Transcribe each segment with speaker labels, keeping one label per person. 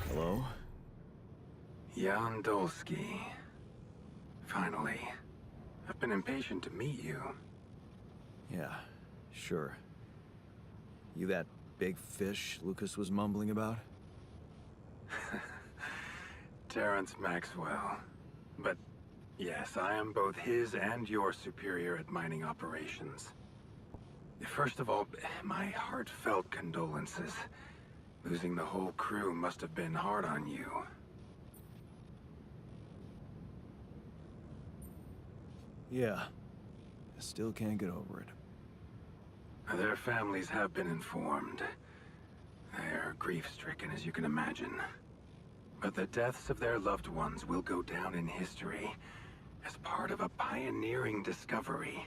Speaker 1: Hello?
Speaker 2: Jan Dolsky. Finally. I've been impatient to meet you.
Speaker 1: Yeah, sure. You that big fish Lucas was mumbling about?
Speaker 2: Terrence Maxwell. But yes, I am both his and your superior at mining operations. First of all, my heartfelt condolences. Losing the whole crew must have been hard on you.
Speaker 1: Yeah. I still can't get over it.
Speaker 2: Their families have been informed. They're grief-stricken, as you can imagine. But the deaths of their loved ones will go down in history as part of a pioneering discovery.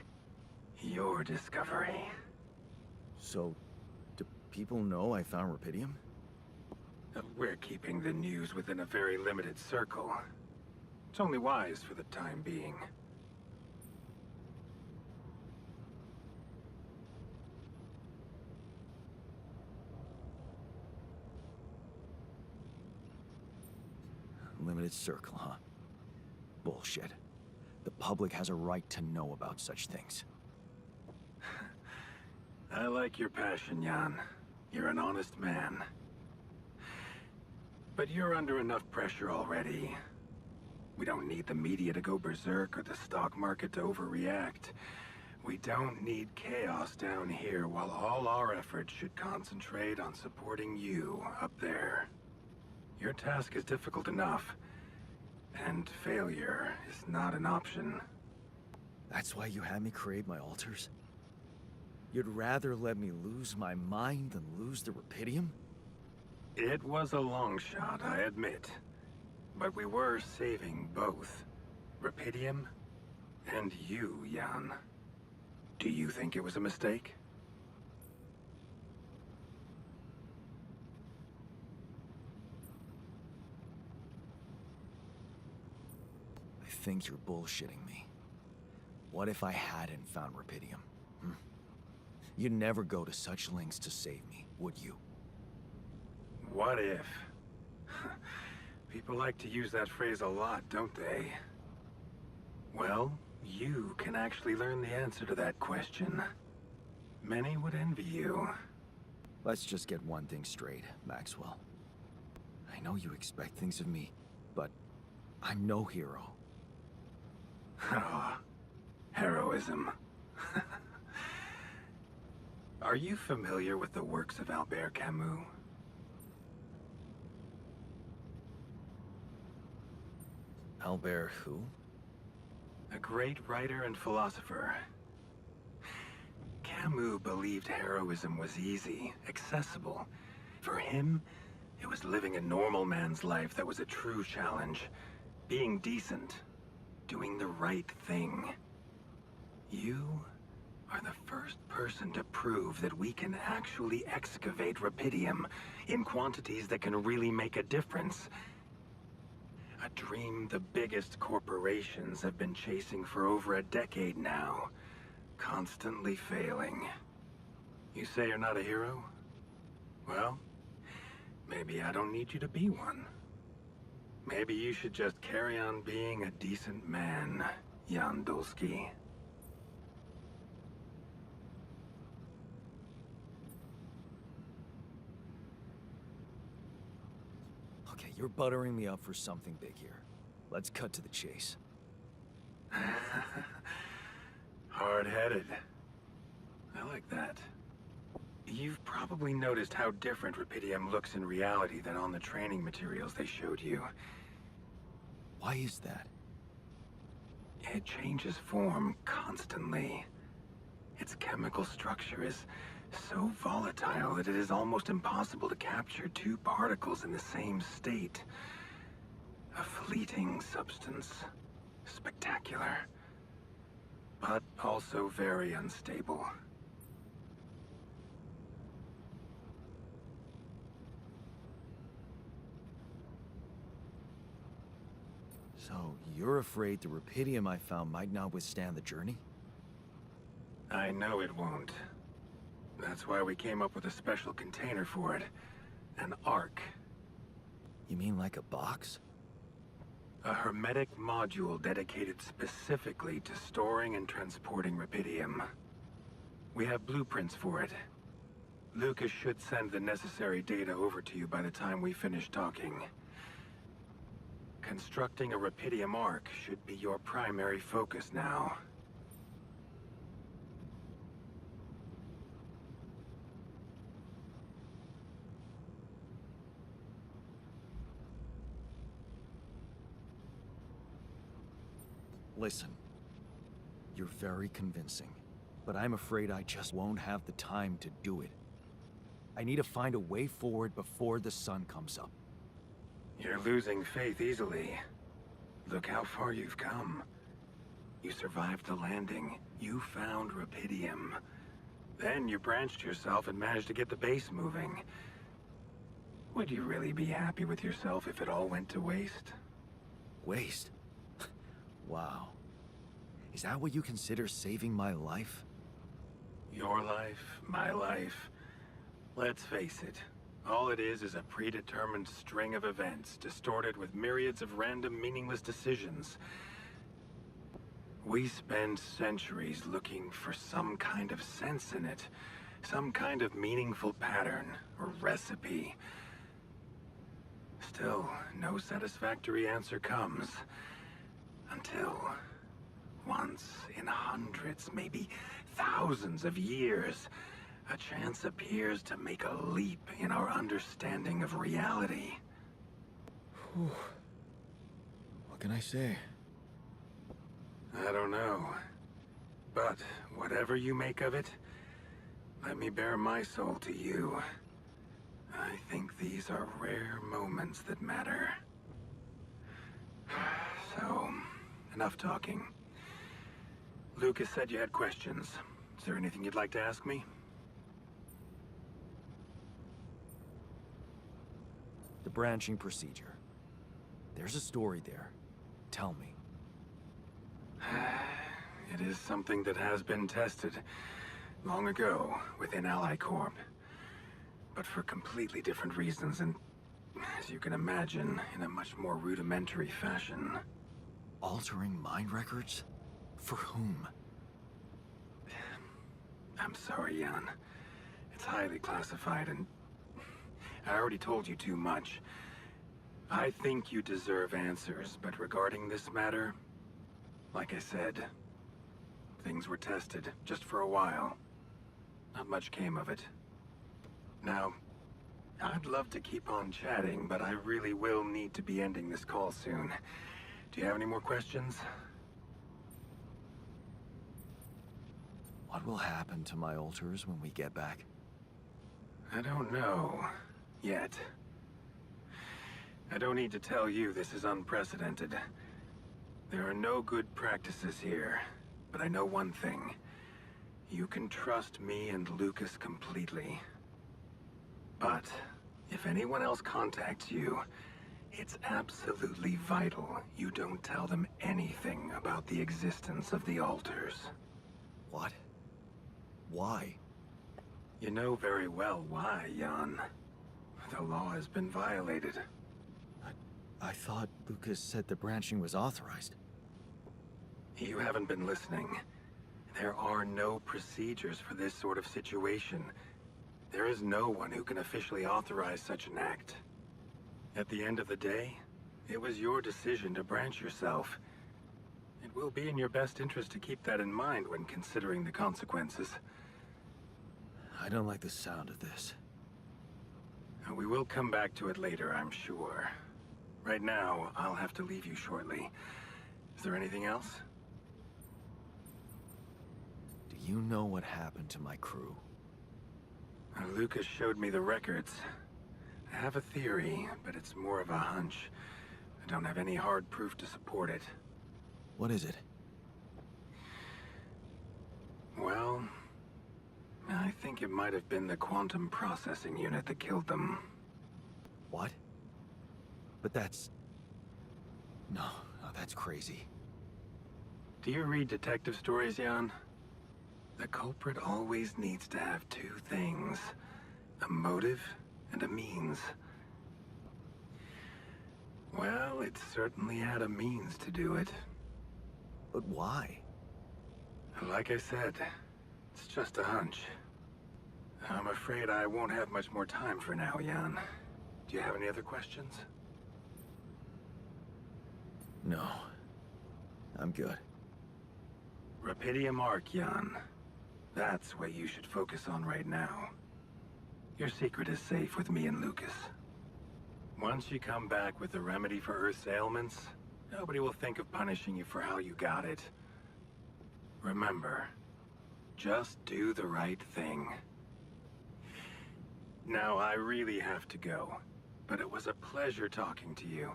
Speaker 2: Your discovery.
Speaker 1: So, do people know I found Rapidium?
Speaker 2: We're keeping the news within a very limited circle. It's only wise for the time being.
Speaker 1: Limited circle, huh? Bullshit. The public has a right to know about such things.
Speaker 2: I like your passion, Jan. You're an honest man. But you're under enough pressure already. We don't need the media to go berserk or the stock market to overreact. We don't need chaos down here while all our efforts should concentrate on supporting you up there. Your task is difficult enough, and failure is not an option.
Speaker 1: That's why you had me create my altars? You'd rather let me lose my mind than lose the Rapidium?
Speaker 2: It was a long shot, I admit. But we were saving both. Rapidium and you, Jan. Do you think it was a mistake?
Speaker 1: I think you're bullshitting me. What if I hadn't found Rapidium? You'd never go to such lengths to save me, would you?
Speaker 2: What if? People like to use that phrase a lot, don't they? Well, you can actually learn the answer to that question. Many would envy you.
Speaker 1: Let's just get one thing straight, Maxwell. I know you expect things of me, but I'm no hero.
Speaker 2: Ah, heroism. Are you familiar with the works of Albert Camus?
Speaker 1: Albert who?
Speaker 2: A great writer and philosopher. Camus believed heroism was easy, accessible. For him, it was living a normal man's life that was a true challenge. Being decent. Doing the right thing. You are the first person to prove that we can actually excavate Rapidium in quantities that can really make a difference. A dream the biggest corporations have been chasing for over a decade now. Constantly failing. You say you're not a hero? Well, maybe I don't need you to be one. Maybe you should just carry on being a decent man, Jan Dulski.
Speaker 1: Okay, you're buttering me up for something big here. Let's cut to the chase.
Speaker 2: Hard-headed. I like that. You've probably noticed how different Rapidium looks in reality than on the training materials they showed you.
Speaker 1: Why is that?
Speaker 2: It changes form constantly. Its chemical structure is so volatile that it is almost impossible to capture two particles in the same state. A fleeting substance. Spectacular. But also very unstable.
Speaker 1: So, you're afraid the Rapidium I found might not withstand the journey?
Speaker 2: I know it won't. That's why we came up with a special container for it. An Ark.
Speaker 1: You mean like a box?
Speaker 2: A hermetic module dedicated specifically to storing and transporting Rapidium. We have blueprints for it. Lucas should send the necessary data over to you by the time we finish talking. Constructing a Rapidium Ark should be your primary focus now.
Speaker 1: Listen, you're very convincing, but I'm afraid I just won't have the time to do it. I need to find a way forward before the sun comes up.
Speaker 2: You're losing faith easily. Look how far you've come. You survived the landing. You found Rapidium. Then you branched yourself and managed to get the base moving. Would you really be happy with yourself if it all went to waste?
Speaker 1: Waste? Wow. Is that what you consider saving my life?
Speaker 2: Your life, my life. Let's face it. All it is a predetermined string of events, distorted with myriads of random, meaningless decisions. We spend centuries looking for some kind of sense in it. Some kind of meaningful pattern or recipe. Still, no satisfactory answer comes. Until, once in hundreds, maybe thousands of years, a chance appears to make a leap in our understanding of reality.
Speaker 1: Whew. What can I say?
Speaker 2: I don't know. But whatever you make of it, let me bare my soul to you. I think these are rare moments that matter. So, enough talking. Lucas said you had questions. Is there anything you'd like to ask me?
Speaker 1: The branching procedure. There's a story there. Tell me.
Speaker 2: It is something that has been tested long ago within Ally Corp. But for completely different reasons and, as you can imagine, in a much more rudimentary fashion.
Speaker 1: Altering mind records? For whom?
Speaker 2: I'm sorry, Jan. It's highly classified and I already told you too much. I think you deserve answers, but regarding this matter, like I said, things were tested just for a while. Not much came of it. Now, I'd love to keep on chatting, but I really will need to be ending this call soon. Do you have any more questions?
Speaker 1: What will happen to my alters when we get back?
Speaker 2: I don't know. Yet. I don't need to tell you this is unprecedented. There are no good practices here, but I know one thing. You can trust me and Lucas completely. But if anyone else contacts you, It's absolutely vital you don't tell them anything about the existence of the altars.
Speaker 1: What? Why?
Speaker 2: You know very well why, Jan. The law has been violated.
Speaker 1: I thought Lucas said the branching was authorized.
Speaker 2: You haven't been listening. There are no procedures for this sort of situation. There is no one who can officially authorize such an act. At the end of the day, it was your decision to branch yourself. It will be in your best interest to keep that in mind when considering the consequences.
Speaker 1: I don't like the sound of this.
Speaker 2: We will come back to it later, I'm sure. Right now, I'll have to leave you shortly. Is there anything else?
Speaker 1: Do you know what happened to my crew?
Speaker 2: Lucas showed me the records. I have a theory, but it's more of a hunch. I don't have any hard proof to support it.
Speaker 1: What is it?
Speaker 2: Well, I think it might have been the quantum processing unit that killed them.
Speaker 1: What? But that's... No, that's crazy.
Speaker 2: Do you read detective stories, Jan? The culprit always needs to have two things. A motive and a means. Well, it certainly had a means to do it.
Speaker 1: But why?
Speaker 2: Like I said, it's just a hunch. I'm afraid I won't have much more time for now, Jan. Do you have any other questions?
Speaker 1: No. I'm good.
Speaker 2: Rapidium Arc, Jan. That's what you should focus on right now. Your secret is safe with me and Lucas. Once you come back with a remedy for Earth's ailments, nobody will think of punishing you for how you got it. Remember, just do the right thing. Now, I really have to go, but it was a pleasure talking to you,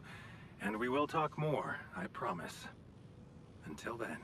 Speaker 2: and we will talk more, I promise. Until then.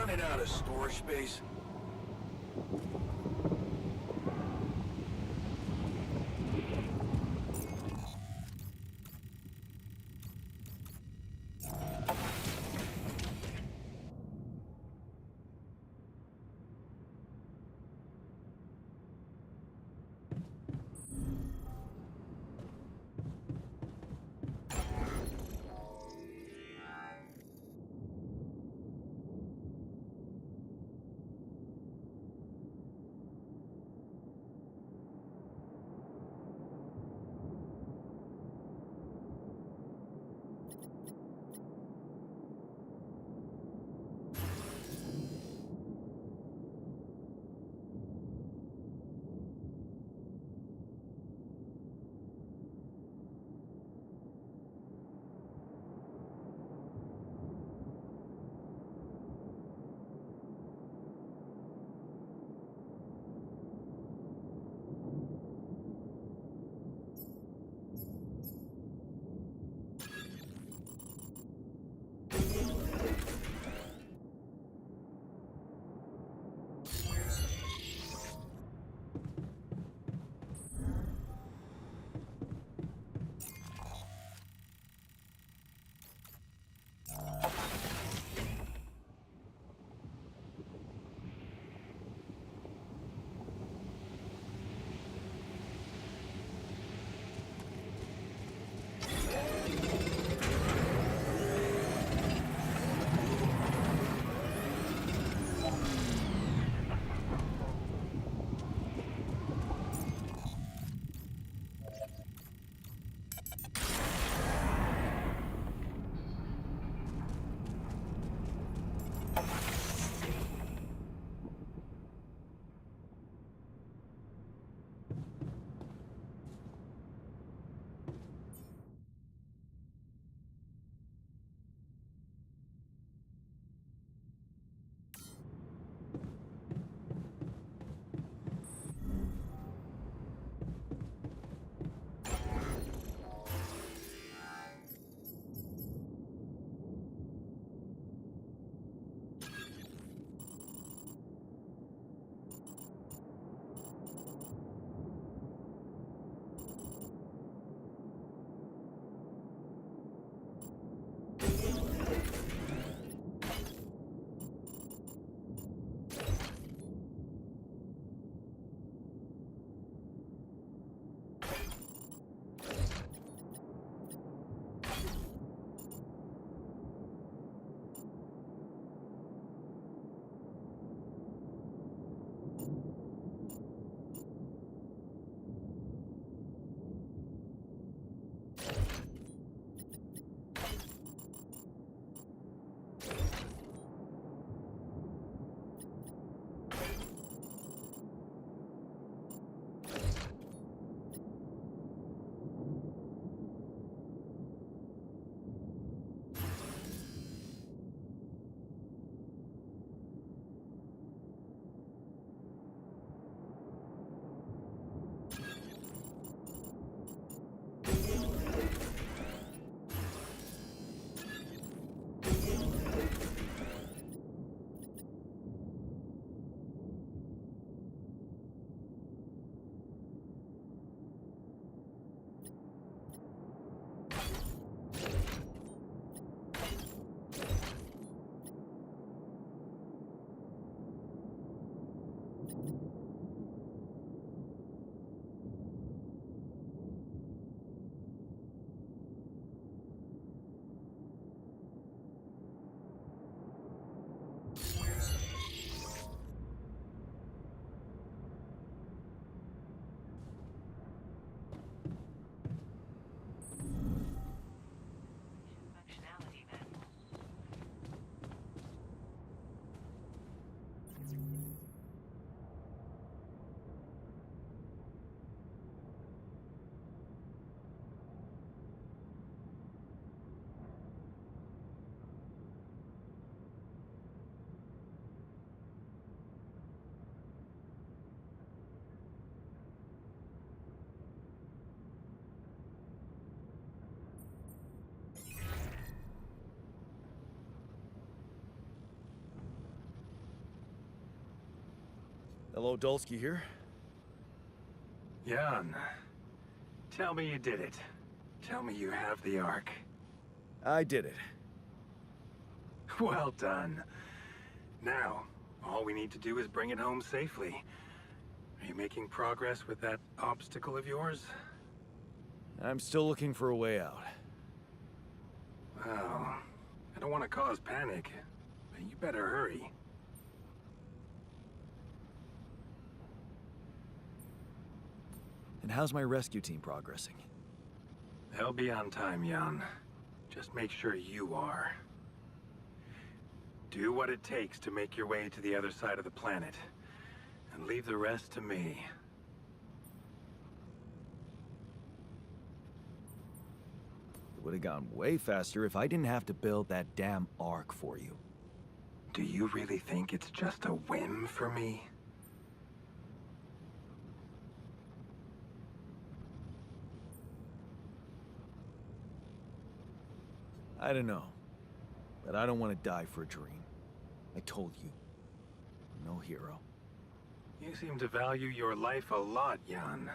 Speaker 3: running out of storage space?
Speaker 1: Hello, Dulski here.
Speaker 2: Jan, tell me you did it. Tell me you have the Ark.
Speaker 1: I did it.
Speaker 2: Well done. Now, all we need to do is bring it home safely. Are you making progress with that obstacle of yours?
Speaker 1: I'm still looking for a way out.
Speaker 2: Well, I don't want to cause panic, but you better hurry.
Speaker 1: And how's my rescue team progressing?
Speaker 2: They'll be on time, Jan. Just make sure you are. Do what it takes to make your way to the other side of the planet, and leave the rest to me.
Speaker 1: It would have gone way faster if I didn't have to build that damn Ark for you.
Speaker 2: Do you really think it's just a whim for me?
Speaker 1: I don't know, but I don't want to die for a dream. I told you, I'm no hero.
Speaker 2: You seem to value your life a lot, Jan.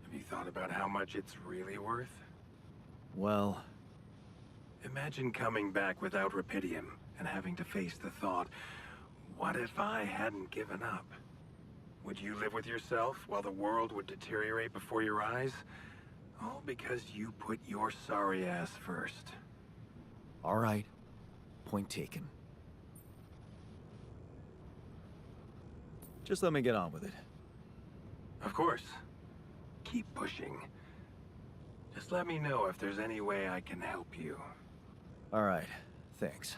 Speaker 2: Have you thought about how much it's really worth?
Speaker 1: Well,
Speaker 2: Imagine coming back without Rapidium and having to face the thought, what if I hadn't given up? Would you live with yourself while the world would deteriorate before your eyes? All because you put your sorry ass first.
Speaker 1: all right. Point taken. Just let me get on with it.
Speaker 2: Of course. Keep pushing. Just let me know if there's any way I can help you.
Speaker 1: All right. Thanks.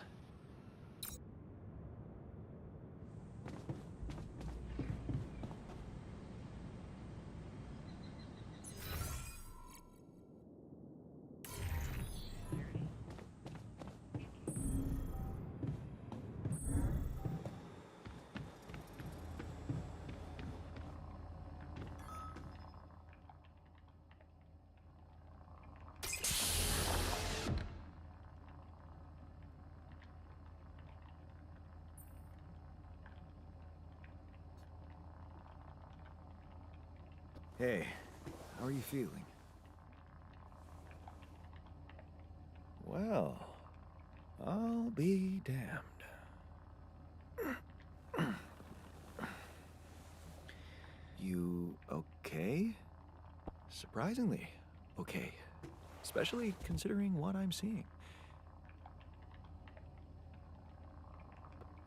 Speaker 1: Hey, how are you feeling? Well, I'll be damned. You okay? Surprisingly, okay. Especially considering what I'm seeing.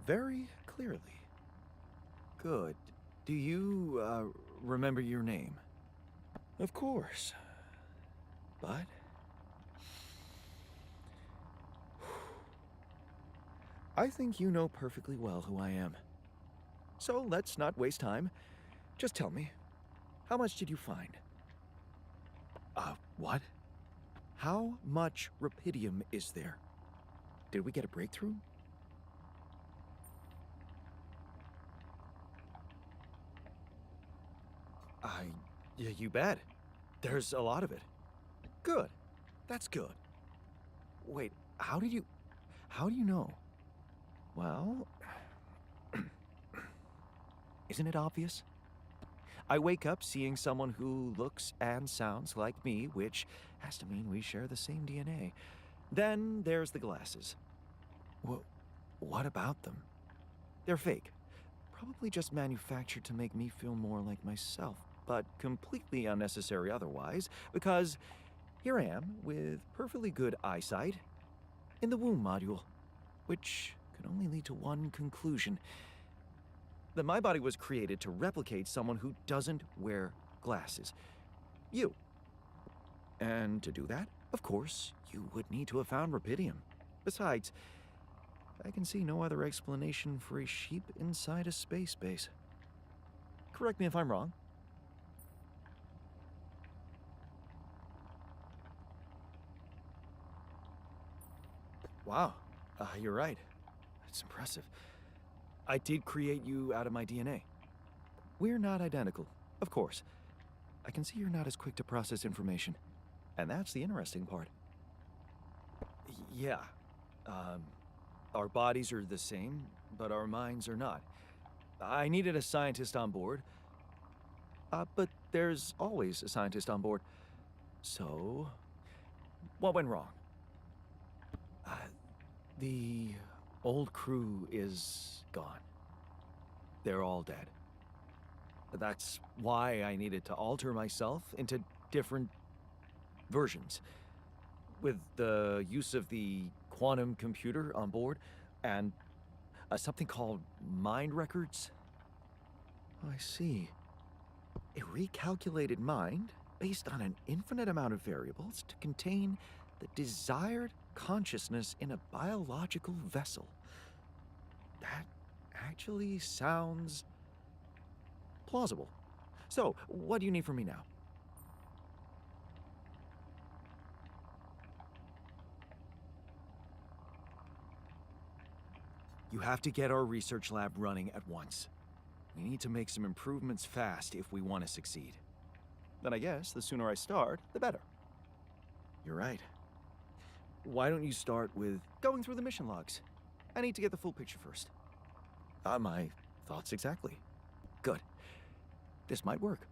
Speaker 1: Very clearly. Good. Do you, remember your name? Of course. But... I think you know perfectly well who I am. So let's not waste time. Just tell me, how much did you find? What? How much Rapidium is there? Did we get a breakthrough? Yeah, you bet. There's a lot of it. Good. That's good. Wait, how do you know? Well, isn't it obvious? I wake up seeing someone who looks and sounds like me, which has to mean we share the same DNA. Then there's the glasses. What about them? They're fake. Probably just manufactured to make me feel more like myself, but completely unnecessary otherwise, because here I am with perfectly good eyesight in the womb module, which can only lead to one conclusion: that my body was created to replicate someone who doesn't wear glasses. You. And to do that, of course, you would need to have found Rapidium. Besides, I can see no other explanation for a sheep inside a space base. Correct me if I'm wrong. Wow, you're right. That's impressive. I did create you out of my DNA. We're not identical, of course. I can see you're not as quick to process information. And that's the interesting part. Yeah. Our bodies are the same, but our minds are not. I needed a scientist on board. But there's always a scientist on board. So, what went wrong? Uh, the old crew is gone. They're all dead. That's why I needed to alter myself into different versions. With the use of the quantum computer on board and something called mind records. I see. A recalculated mind based on an infinite amount of variables to contain the desired consciousness in a biological vessel. That actually sounds plausible. So, what do you need from me now? You have to get our research lab running at once. We need to make some improvements fast if we want to succeed. Then I guess the sooner I start, the better. You're right. Why don't you start with going through the mission logs? I need to get the full picture first. My thoughts exactly. Good. This might work.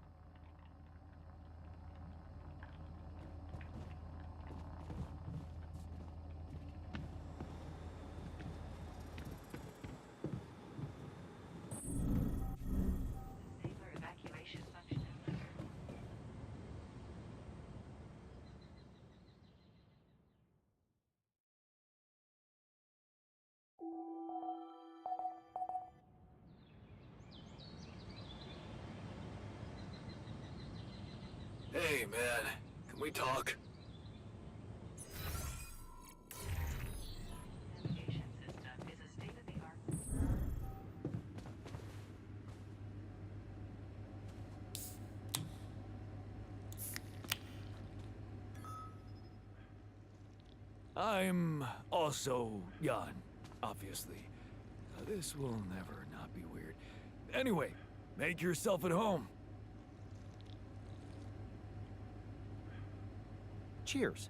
Speaker 3: Hey, man. Can we talk?
Speaker 4: Navigation system is a state-of-the-art.
Speaker 3: I'm also Jan, obviously. This will never not be weird. Anyway, make yourself at home.
Speaker 1: Cheers.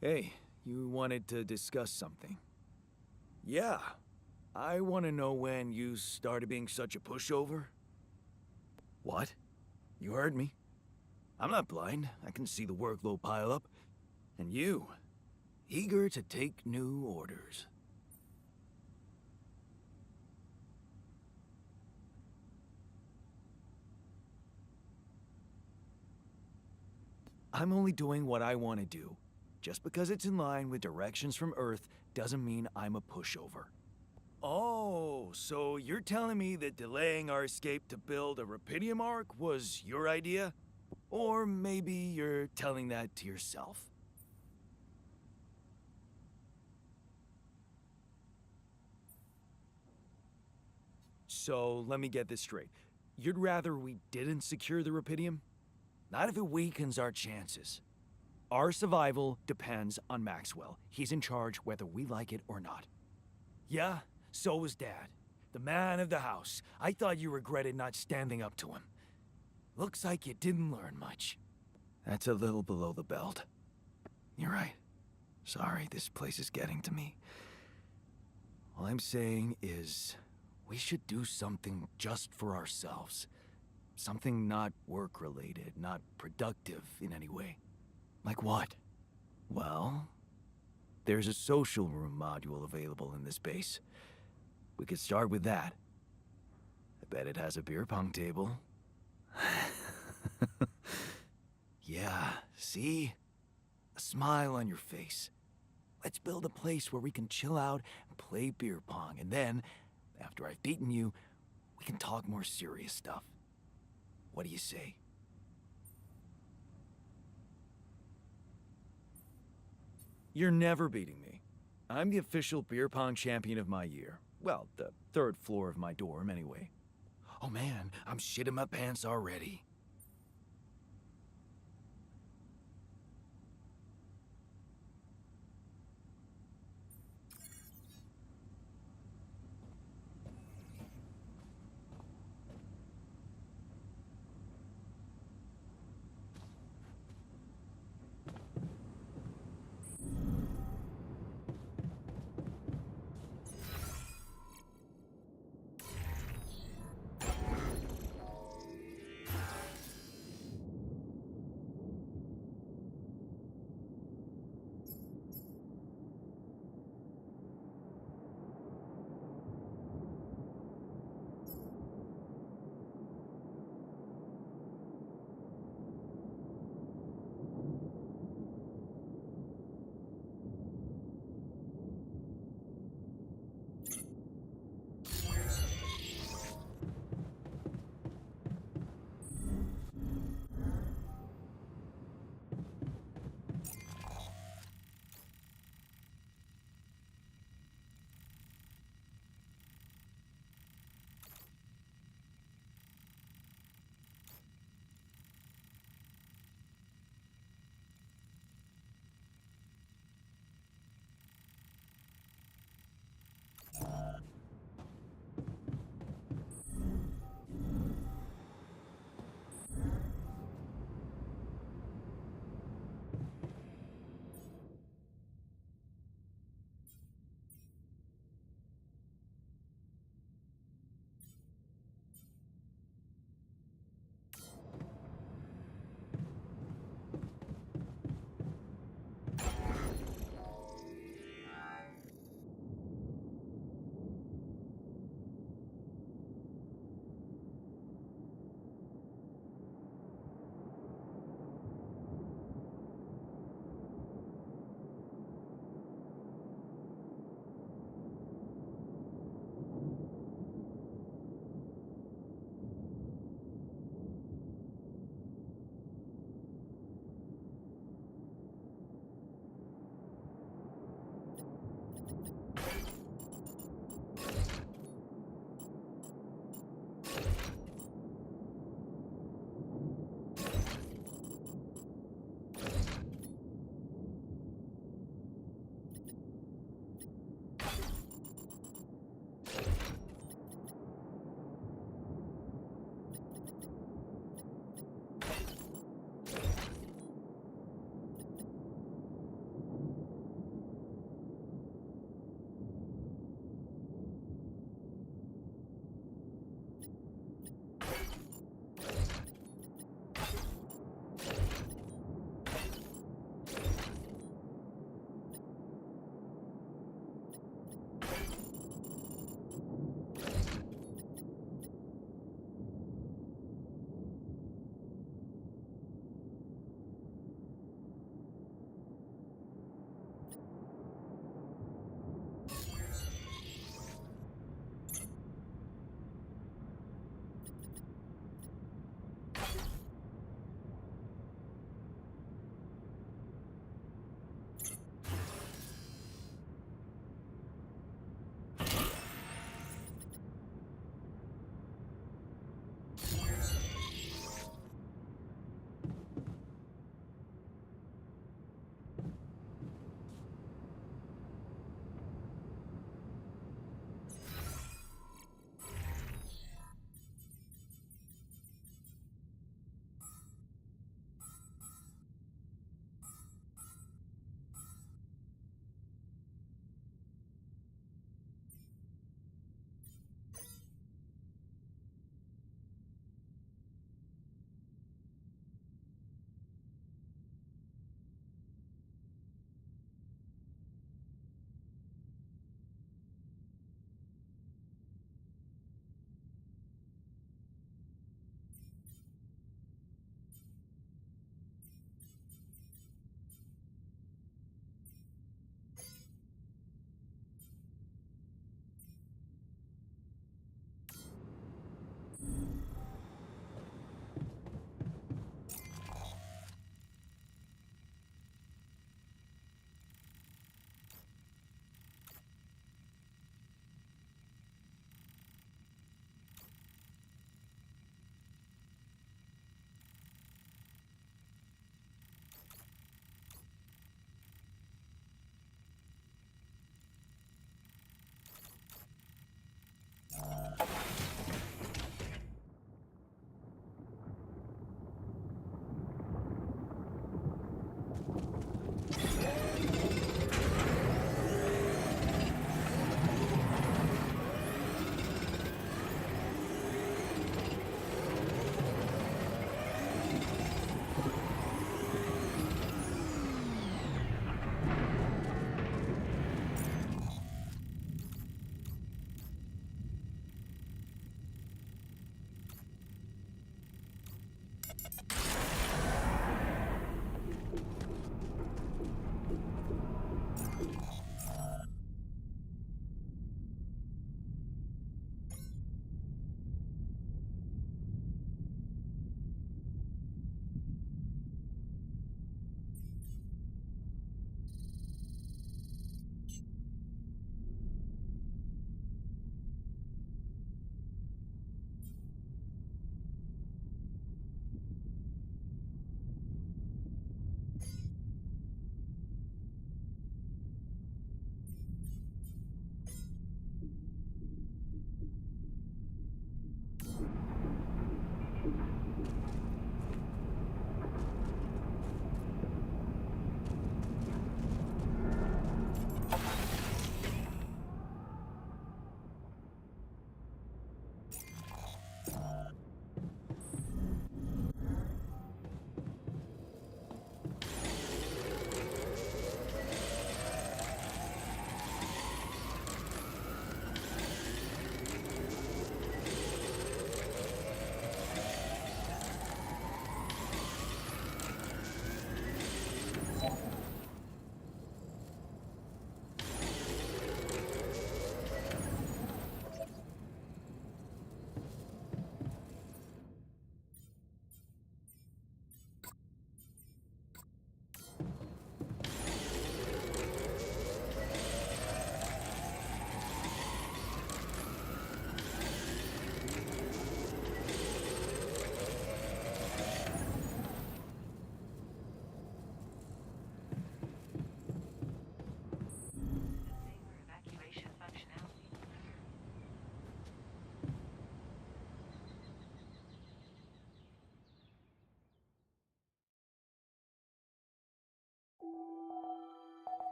Speaker 3: Hey, you wanted to discuss something? Yeah. I want to know when you started being such a pushover. What? You heard me. I'm not blind. I can see the workload pile up. And you, eager to take new orders. I'm only doing what I want to do. Just because it's in line with directions from Earth doesn't mean I'm a pushover. Oh, so you're telling me that delaying our escape to build a Rapidium Arc was your idea? Or maybe you're telling that to yourself? So, let me get this straight. You'd rather we didn't secure the Rapidium? Not if it weakens our chances. Our survival depends on Maxwell. He's in charge whether we like it or not. Yeah, so was Dad. The man of the house. I thought you regretted not standing up to him. Looks like you didn't learn much. That's a little below the belt. You're right. Sorry, this place is getting to me. All I'm saying is, we should do something just for ourselves. Something not work-related, not productive in any way. Like what? Well, there's a social room module available in this base. We could start with that. I bet it has a beer pong table. Yeah, see? A smile on your face. Let's build a place where we can chill out and play beer pong, and then, after I've beaten you, we can talk more serious stuff. What do you say? You're never beating me. I'm the official beer pong champion of my year. Well, the third floor of my dorm, anyway. Oh man, I'm shitting my pants already.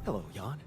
Speaker 1: Hello, Jan.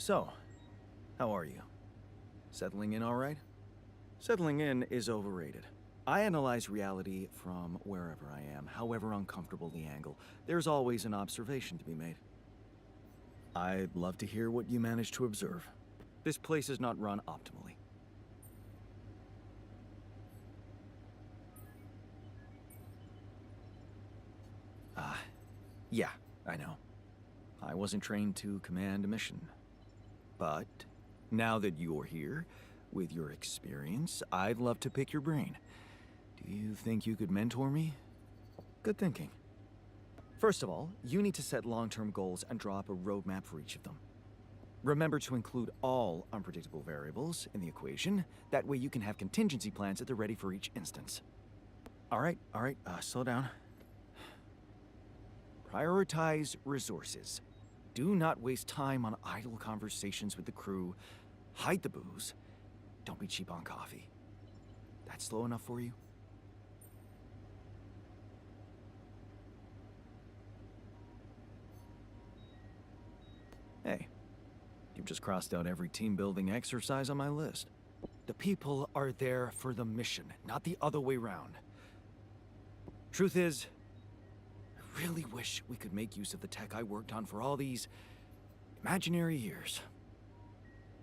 Speaker 1: So, how are you? Settling in all right? Settling in is overrated. I analyze reality from wherever I am, however uncomfortable the angle. There's always an observation to be made. I'd love to hear what you managed to observe. This place is not run optimally. Yeah, I know. I wasn't trained to command a mission. But now that you're here, with your experience, I'd love to pick your brain. Do you think you could mentor me? Good thinking. First of all, you need to set long-term goals and draw up a roadmap for each of them. Remember to include all unpredictable variables in the equation. That way you can have contingency plans at the ready for each instance. All right, slow down. Prioritize resources. Do not waste time on idle conversations with the crew. Hide the booze. Don't be cheap on coffee. That's slow enough for you? Hey, you've just crossed out every team-building exercise on my list. The people are there for the mission, not the other way round. Truth is, I really wish we could make use of the tech I worked on for all these imaginary years.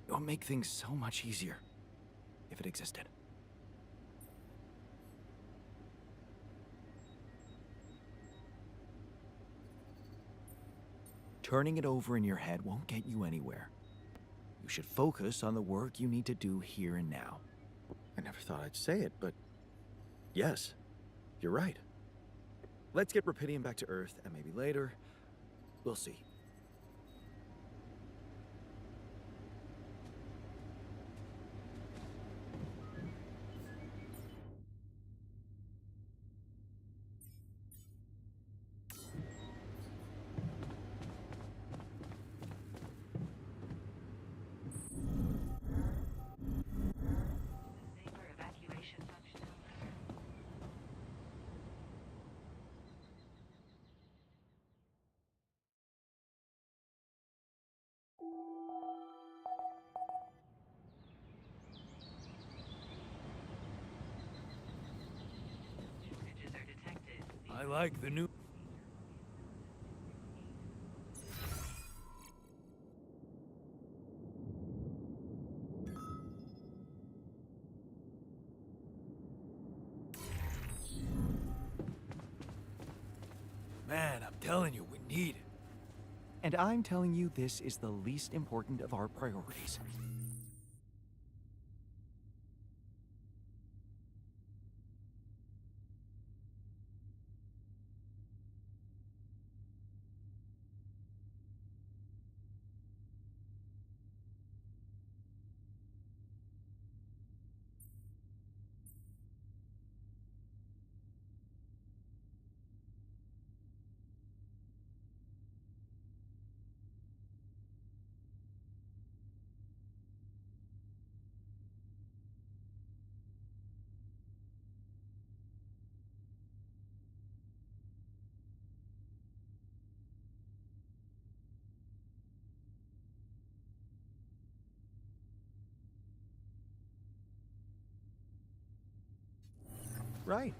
Speaker 1: It would make things so much easier if it existed. Turning it over in your head won't get you anywhere. You should focus on the work you need to do here and now. I never thought I'd say it, but yes, you're right. Let's get Rapidium back to Earth, and maybe later, we'll see.
Speaker 4: Safer evacuation functionality. Shortages are detected.
Speaker 3: I like the new. Man, I'm telling you, we need it.
Speaker 1: And I'm telling you, this is the least important of our priorities. Right.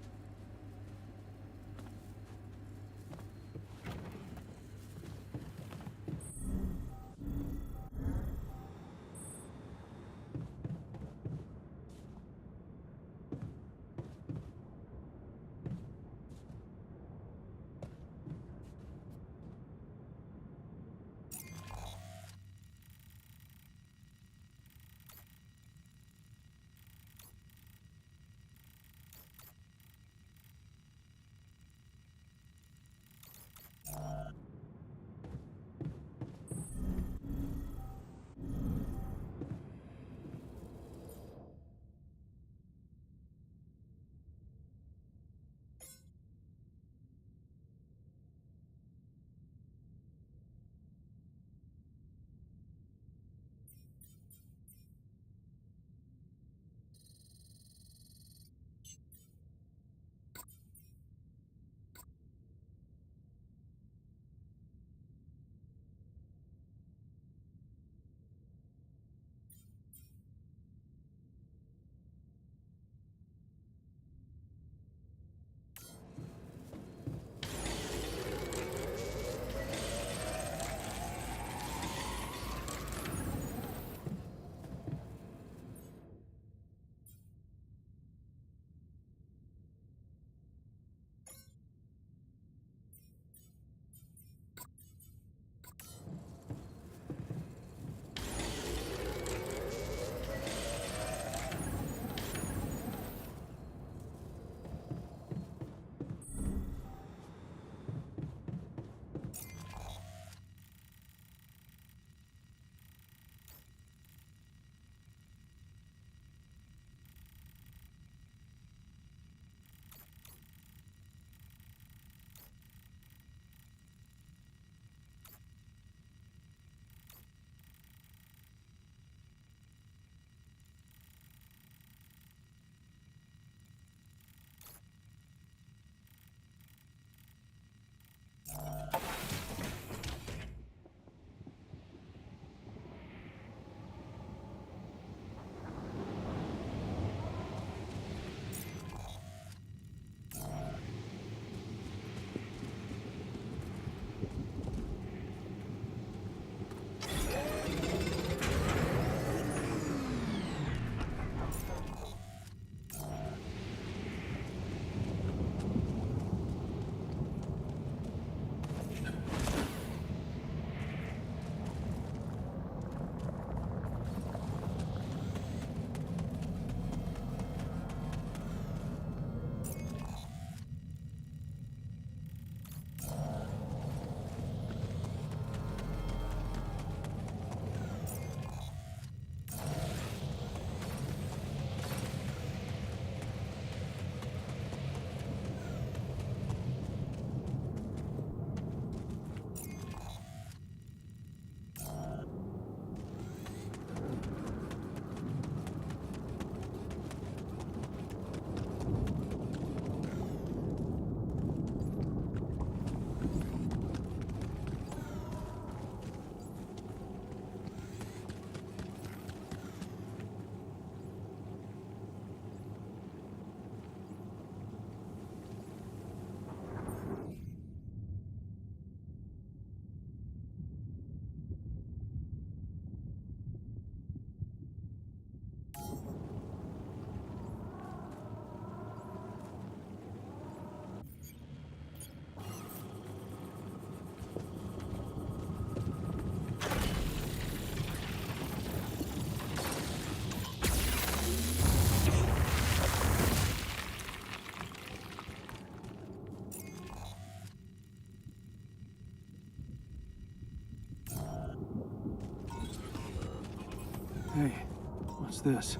Speaker 3: this?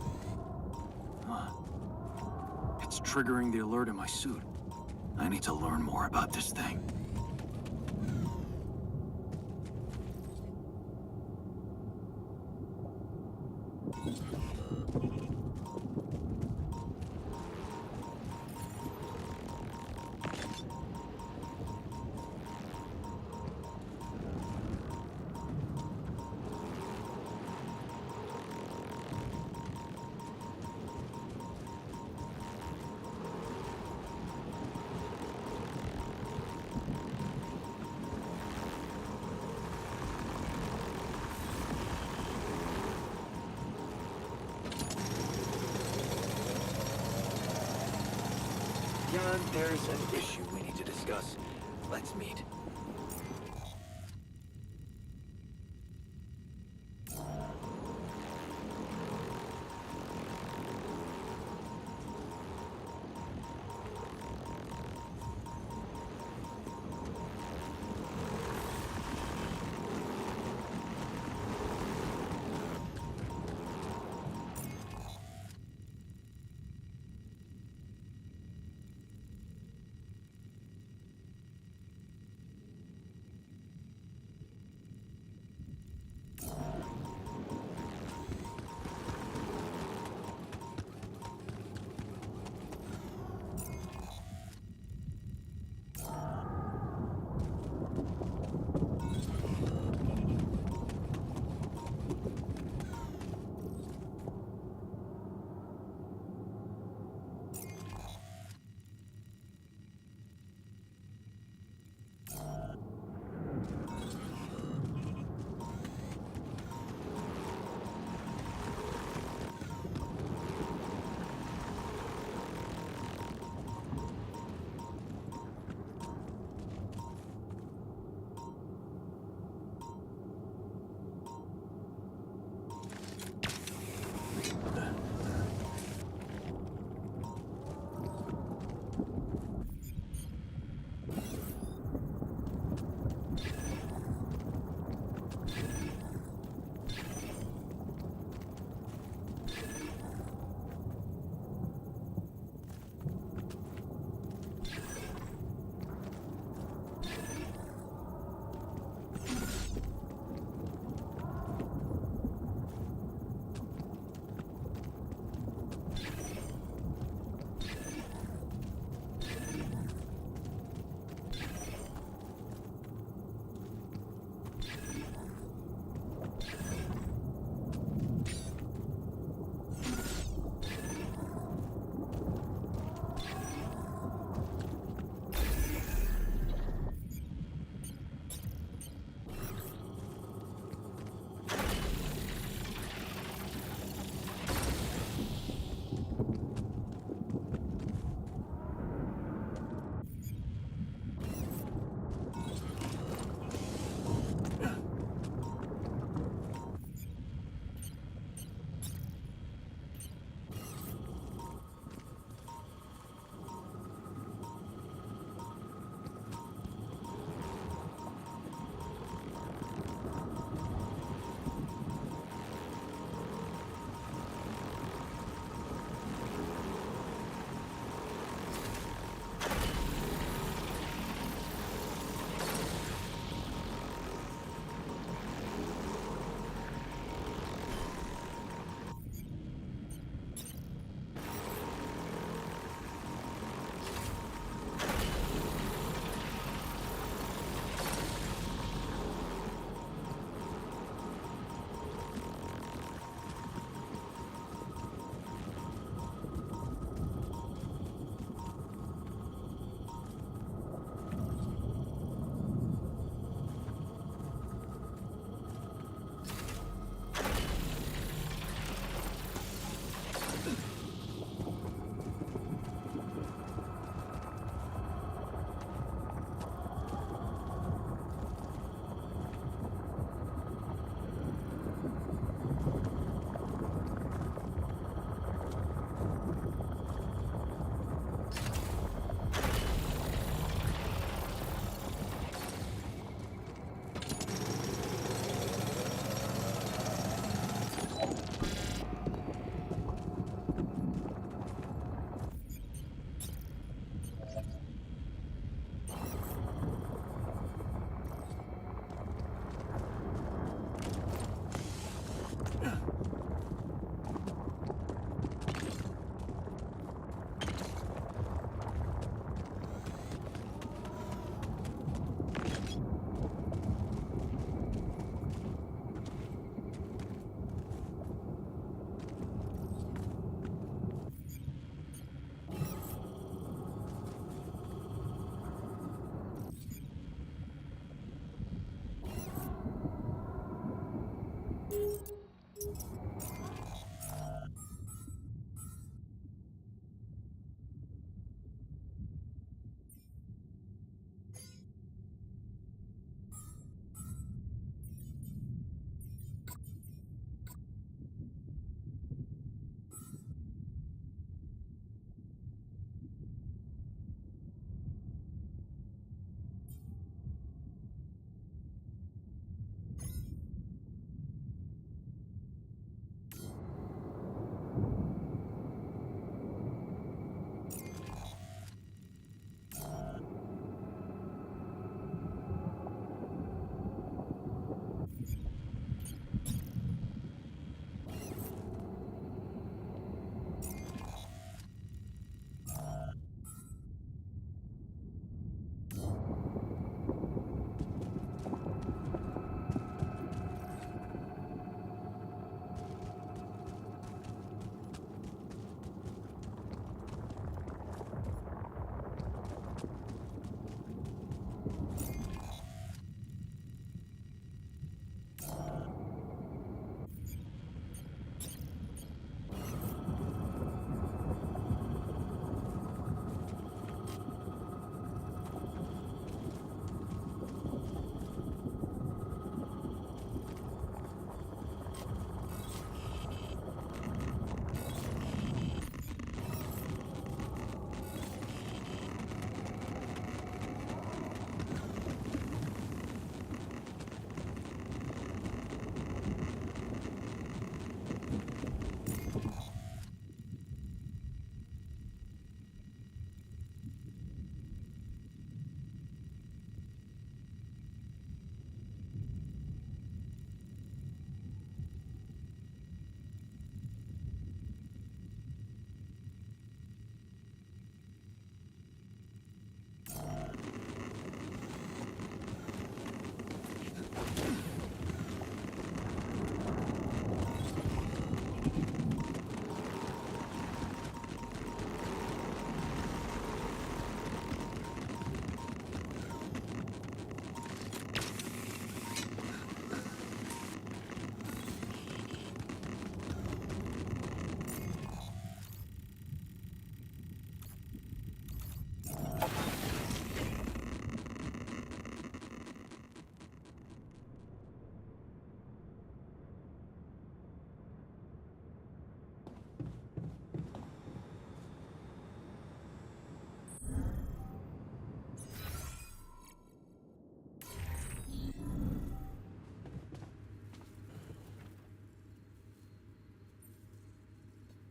Speaker 3: It's triggering the alert in my suit. I need to learn more about this thing.
Speaker 1: Jan, there's an issue we need to discuss. Let's meet.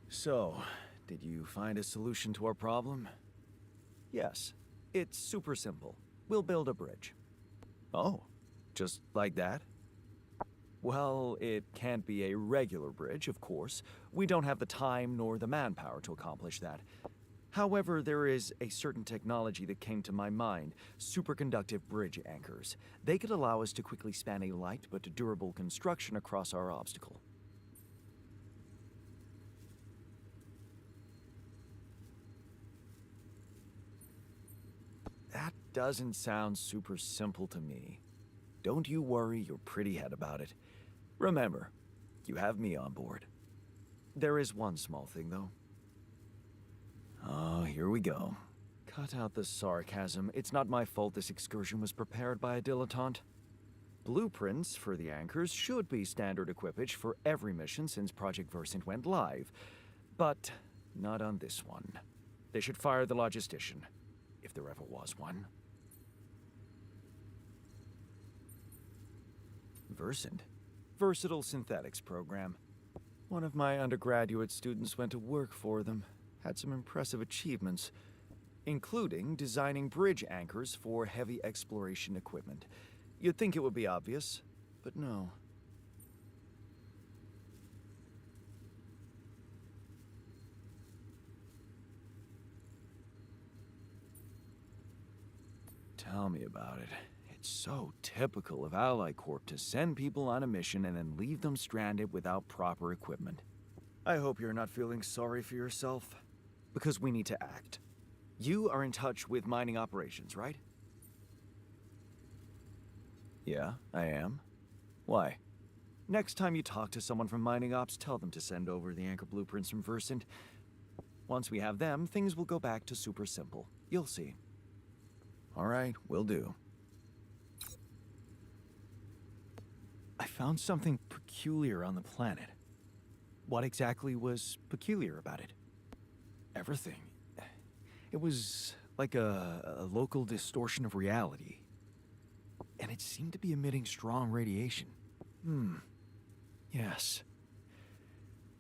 Speaker 3: So, did you find a solution to our problem?
Speaker 1: Yes, it's super simple. We'll build a bridge.
Speaker 3: Oh, just like that?
Speaker 1: Well, it can't be a regular bridge, of course. We don't have the time nor the manpower to accomplish that. However, there is a certain technology that came to my mind, superconductive bridge anchors. They could allow us to quickly span a light but durable construction across our obstacle. That doesn't sound super simple to me. Don't you worry your pretty head about it. Remember, you have me on board. There is one small thing, though. Oh, here we go. Cut out the sarcasm. It's not my fault this excursion was prepared by a dilettante. Blueprints for the anchors should be standard equipage for every mission since Project Versant went live, but not on this one. They should fire the logistician, if there ever was one. Versant? Versatile Synthetics program. One of my undergraduate students went to work for them. Had some impressive achievements, including designing bridge anchors for heavy exploration equipment. You'd think it would be obvious, but no. Tell me about it. It's so typical of Ally Corp to send people on a mission and then leave them stranded without proper equipment. I hope you're not feeling sorry for yourself, because we need to act. You are in touch with mining operations, right? Yeah, I am. Why? Next time you talk to someone from mining ops, tell them to send over the anchor blueprints from Versant. Once we have them, things will go back to super simple. You'll see. All right, will do. I found something peculiar on the planet. What exactly was peculiar about it? Everything. It was like a local distortion of reality. And it seemed to be emitting strong radiation. Yes.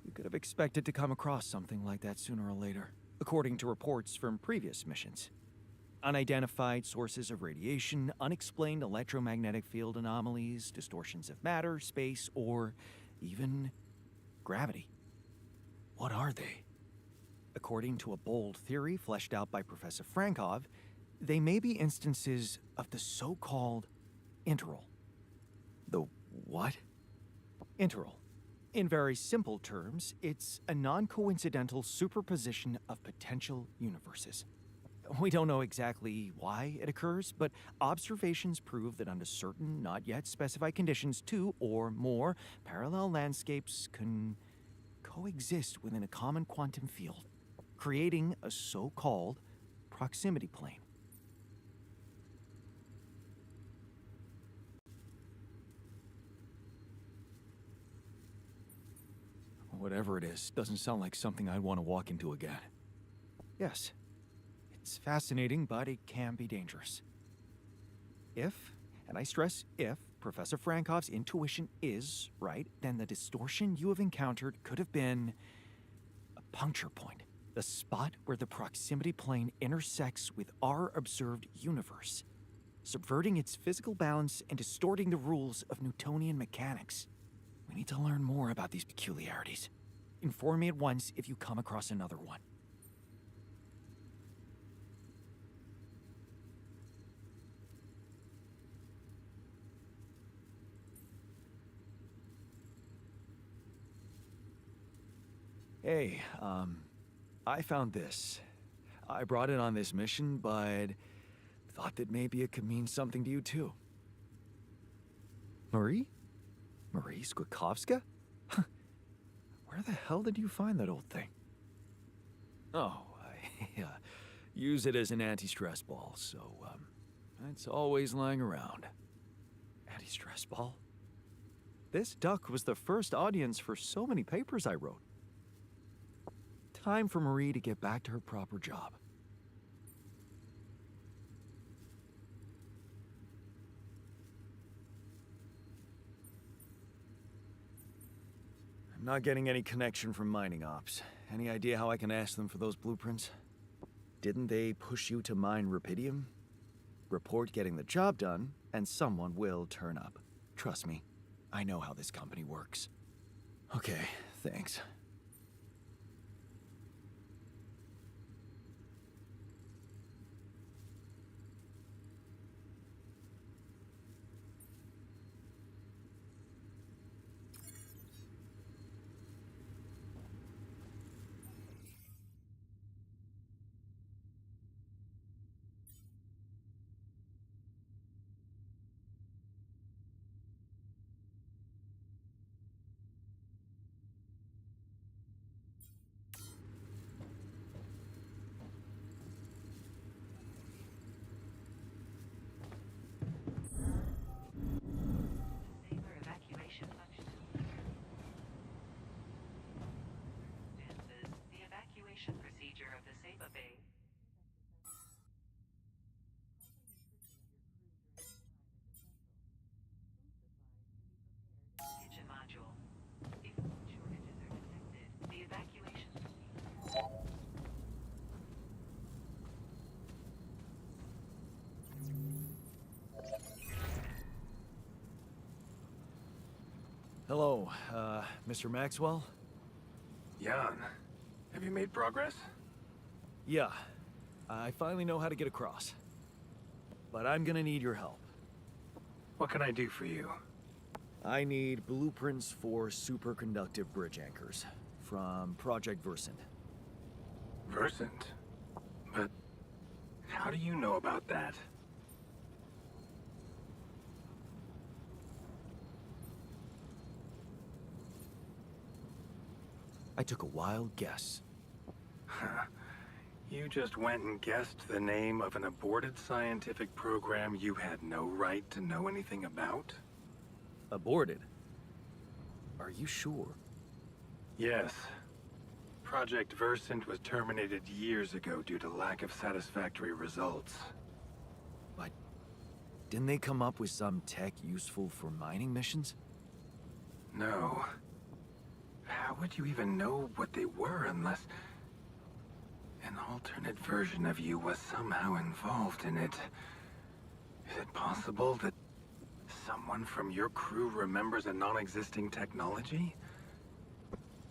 Speaker 1: You could have expected to come across something like that sooner or later, according to reports from previous missions. Unidentified sources of radiation, unexplained electromagnetic field anomalies, distortions of matter, space, or even gravity. What are they? According to a bold theory fleshed out by Professor Frankov, they may be instances of the so-called interral. The what? Interral. In very simple terms, it's a non-coincidental superposition of potential universes. We don't know exactly why it occurs, but observations prove that under certain, not yet specified conditions, two or more parallel landscapes can coexist within a common quantum field, creating a so-called proximity plane. Whatever it is, doesn't sound like something I'd want to walk into again. Yes. It's fascinating, but it can be dangerous. If, and I stress if, Professor Frankov's intuition is right, then the distortion you have encountered could have been a puncture point, the spot where the proximity plane intersects with our observed universe, subverting its physical balance and distorting the rules of Newtonian mechanics. We need to learn more about these peculiarities. Inform me at once if you come across another one.
Speaker 3: Hey, I found this. I brought it on this mission, but thought that maybe it could mean something to you too.
Speaker 1: Marie? Marie Skwikovska? Where the hell did you find that old thing?
Speaker 3: Oh, I use it as an anti-stress ball, so, it's always lying around.
Speaker 1: Anti-stress ball? This duck was the first audience for so many papers I wrote. Time for Marie to get back to her proper job.
Speaker 3: I'm not getting any connection from mining ops. Any idea how I can ask them for those blueprints?
Speaker 1: Didn't they push you to mine rupidium? Report getting the job done, and someone will turn up. Trust me, I know how this company works.
Speaker 3: Okay, thanks.
Speaker 4: Saber evacuation functionality. Advances the evacuation procedure of the Saber Bay. Kitchen module. If food shortages are detected, the evacuation procedure.
Speaker 3: Hello, Mr. Maxwell?
Speaker 2: Jan, have you made progress?
Speaker 3: Yeah, I finally know how to get across. But I'm gonna need your help.
Speaker 2: What can I do for you?
Speaker 3: I need blueprints for superconductive bridge anchors from Project Versant.
Speaker 2: Versant? But how do you know about that?
Speaker 3: I took a wild guess.
Speaker 2: You just went and guessed the name of an aborted scientific program you had no right to know anything about?
Speaker 3: Aborted? Are you sure?
Speaker 2: Yes. Project Versant was terminated years ago due to lack of satisfactory results.
Speaker 3: But didn't they come up with some tech useful for mining missions?
Speaker 2: No. How would you even know what they were unless an alternate version of you was somehow involved in it? Is it possible that someone from your crew remembers a non-existing technology?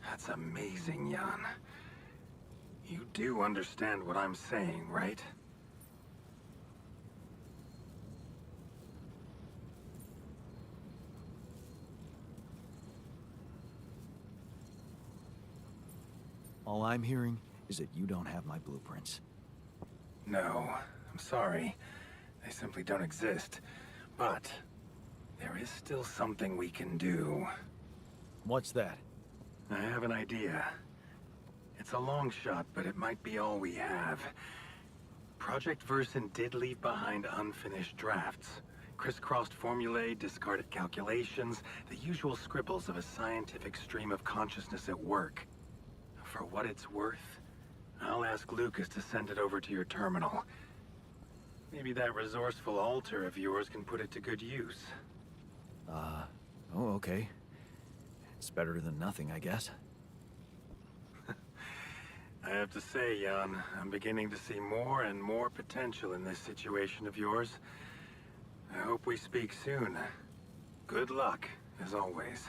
Speaker 2: That's amazing, Jan. You do understand what I'm saying, right?
Speaker 3: All I'm hearing is that you don't have my blueprints.
Speaker 2: No, I'm sorry. They simply don't exist. But there is still something we can do.
Speaker 3: What's that?
Speaker 2: I have an idea. It's a long shot, but it might be all we have. Project Versant did leave behind unfinished drafts. Crisscrossed formulae, discarded calculations, the usual scribbles of a scientific stream of consciousness at work. For what it's worth, I'll ask Lucas to send it over to your terminal. Maybe that resourceful alter of yours can put it to good use.
Speaker 3: Oh, okay. It's better than nothing, I guess.
Speaker 2: I have to say, Jan, I'm beginning to see more and more potential in this situation of yours. I hope we speak soon. Good luck, as always.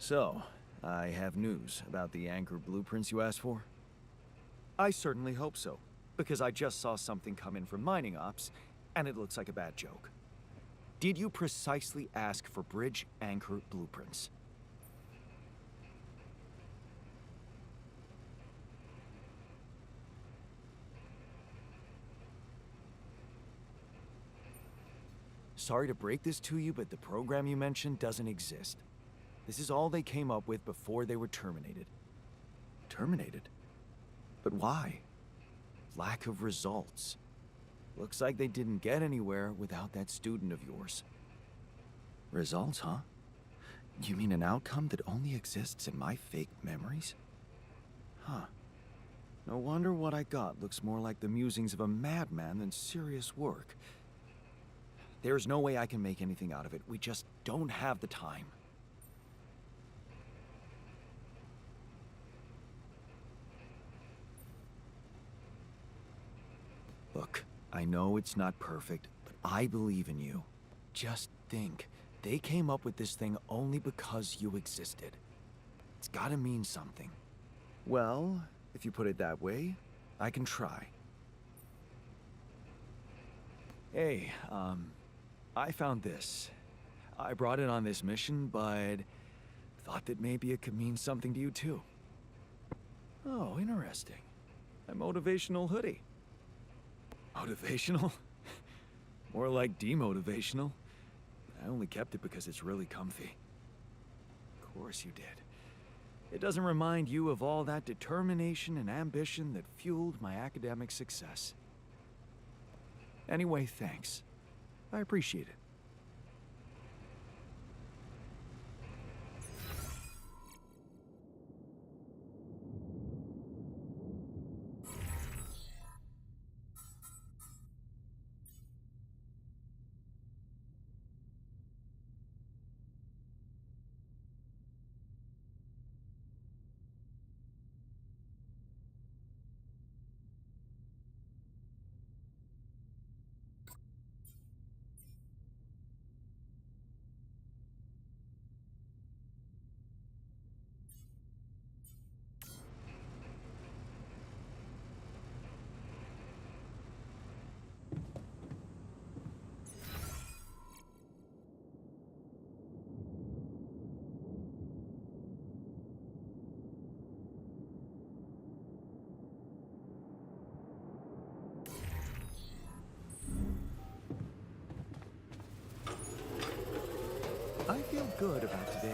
Speaker 3: So, I have news about the anchor blueprints you asked for?
Speaker 1: I certainly hope so, because I just saw something come in from mining ops, and it looks like a bad joke. Did you precisely ask for bridge anchor blueprints? Sorry to break this to you, but the program you mentioned doesn't exist. This is all they came up with before they were terminated. Terminated? But why? Lack of results. Looks like they didn't get anywhere without that student of yours. Results, huh? You mean an outcome that only exists in my fake memories? Huh. No wonder what I got looks more like the musings of a madman than serious work. There's no way I can make anything out of it. We just don't have the time. Look, I know it's not perfect, but I believe in you. Just think, they came up with this thing only because you existed. It's gotta mean something. Well, if you put it that way, I can try. Hey, I found this. I brought it on this mission, but thought that maybe it could mean something to you too. Oh, interesting. A motivational hoodie. Motivational? More like demotivational. I only kept it because it's really comfy. Of course you did. It doesn't remind you of all that determination and ambition that fueled my academic success. Anyway, thanks. I appreciate it. I feel good about today.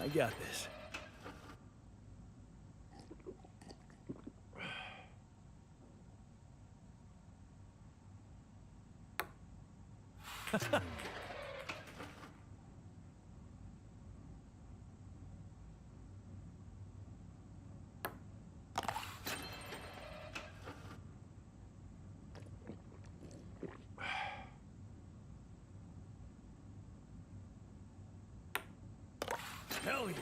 Speaker 3: I got this. Hell yeah!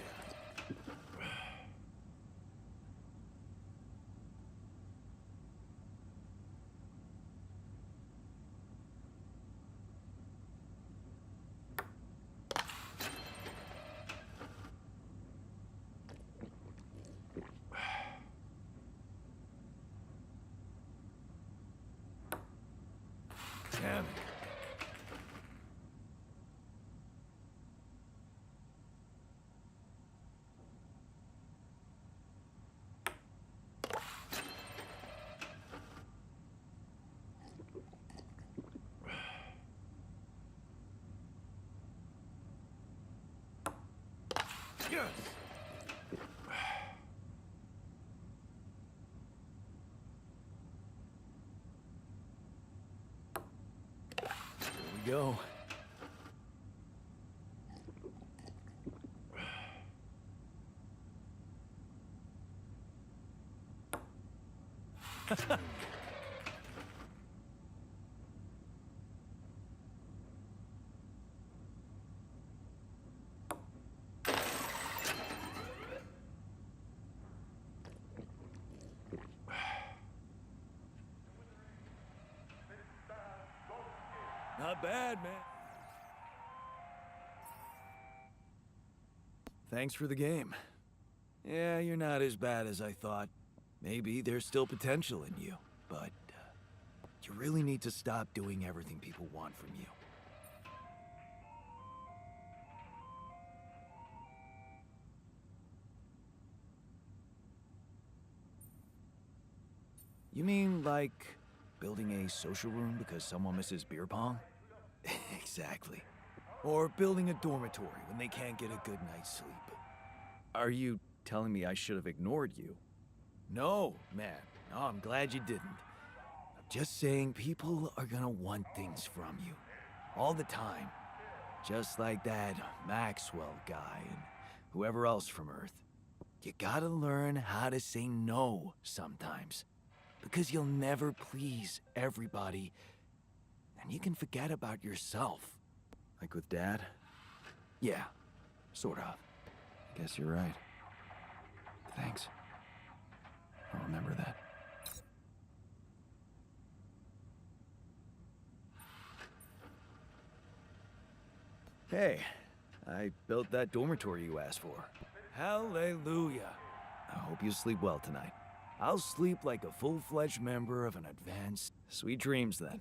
Speaker 3: Damn it. Yes! Here we go. Not bad, man. Thanks for the game. Yeah, you're not as bad as I thought. Maybe there's still potential in you, but you really need to stop doing everything people want from you. You mean like building a social room because someone misses beer pong? Exactly. Or building a dormitory when they can't get a good night's sleep. Are you telling me I should have ignored you? No, man. No, I'm glad you didn't. I'm just saying people are gonna want things from you. All the time. Just like that Maxwell guy and whoever else from Earth. You gotta learn how to say no sometimes. Because you'll never please everybody. And you can forget about yourself. Like with Dad? Yeah, sort of. Guess you're right. Thanks. I'll remember that. Hey, I built that dormitory you asked for. Hallelujah. I hope you sleep well tonight. I'll sleep like a full-fledged member of an advanced... Sweet dreams, then.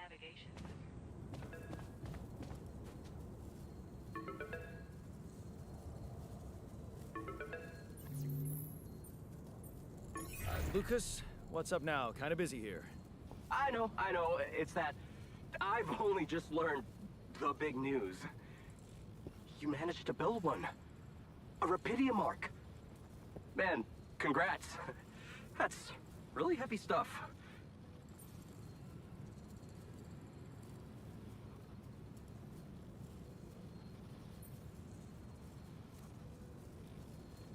Speaker 4: navigation.
Speaker 3: Lucas, what's up now? Kind of busy here.
Speaker 5: I know. It's that I've only just learned the big news. You managed to build one. A Rapidium Arc. Man, congrats. That's really heavy stuff.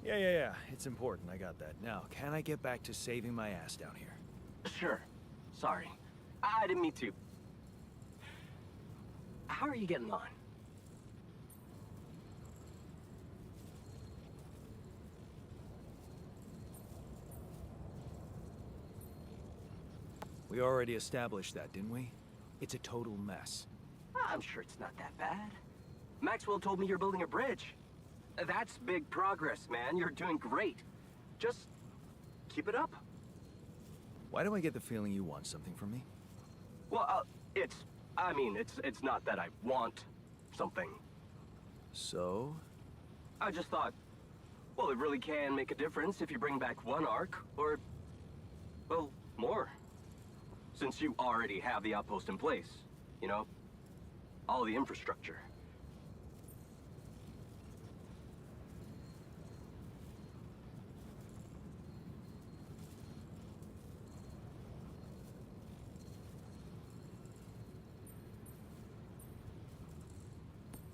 Speaker 3: Yeah. It's important. I got that. Now, can I get back to saving my ass down here?
Speaker 5: Sure. Sorry. I didn't mean to. How are you getting on?
Speaker 3: We already established that, didn't we? It's a total mess.
Speaker 5: I'm sure it's not that bad. Maxwell told me you're building a bridge. That's big progress, man. You're doing great. Just keep it up.
Speaker 3: Why do I get the feeling you want something from me?
Speaker 5: Well, it's not that I want something.
Speaker 3: So?
Speaker 5: I just thought, well, it really can make a difference if you bring back one arc, or, well, more. Since you already have the outpost in place, you know? All the infrastructure.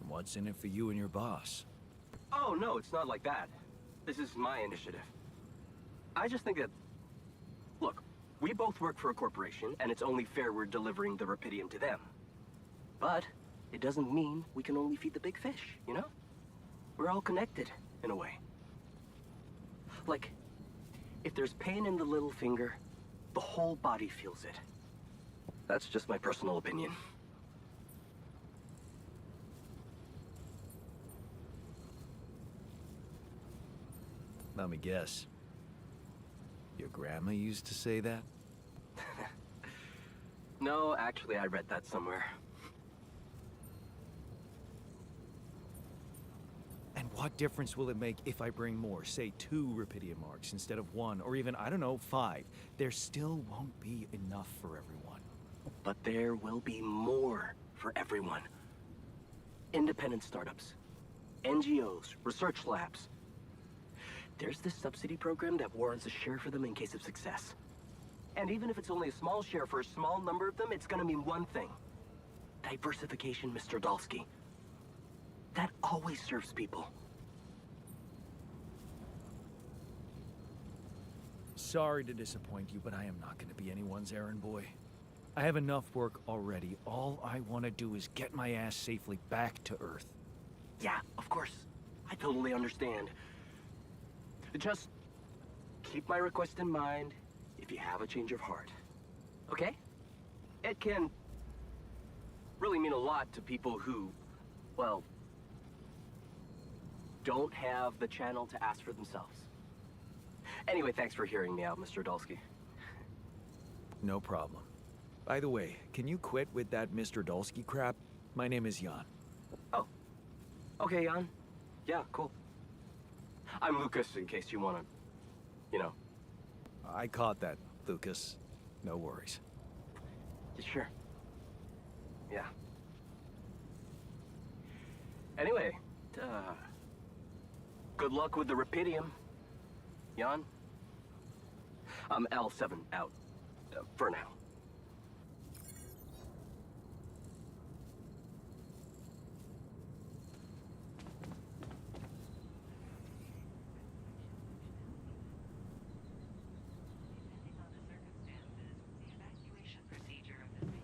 Speaker 3: What's in it for you and your boss?
Speaker 5: Oh, no, it's not like that. This is my initiative. I just think that... Look, we both work for a corporation, and it's only fair we're delivering the Rapidium to them. But it doesn't mean we can only feed the big fish, you know? We're all connected, in a way. Like, if there's pain in the little finger, the whole body feels it. That's just my personal opinion.
Speaker 3: Let me guess. Your grandma used to say that?
Speaker 5: No, actually, I read that somewhere.
Speaker 3: And what difference will it make if I bring more, say 2 Rapidium Arcs instead of 1, or even, I don't know, 5? There still won't be enough for everyone.
Speaker 5: But there will be more for everyone. Independent startups, NGOs, research labs. There's this subsidy program that warrants a share for them in case of success. And even if it's only a small share for a small number of them, it's gonna mean one thing. Diversification, Mr. Dalsky. That always serves people.
Speaker 3: Sorry to disappoint you, but I am not going to be anyone's errand boy. I have enough work already. All I want to do is get my ass safely back to Earth.
Speaker 5: Yeah, of course. I totally understand. Just keep my request in mind if you have a change of heart. Okay? It can really mean a lot to people who, well, don't have the channel to ask for themselves. Anyway, thanks for hearing me out, Mr. Dalsky.
Speaker 3: No problem. By the way, can you quit with that Mr. Dalsky crap? My name is Jan.
Speaker 5: Oh. Okay, Jan. Yeah, cool. I'm Lucas, in case you wanna, you know.
Speaker 3: I caught that, Lucas. No worries.
Speaker 5: Sure. Yeah. Anyway, good luck with the Rapidium, Jan. I'm L7 out, for now.
Speaker 4: Depending on the circumstances, the evacuation procedure of the thing.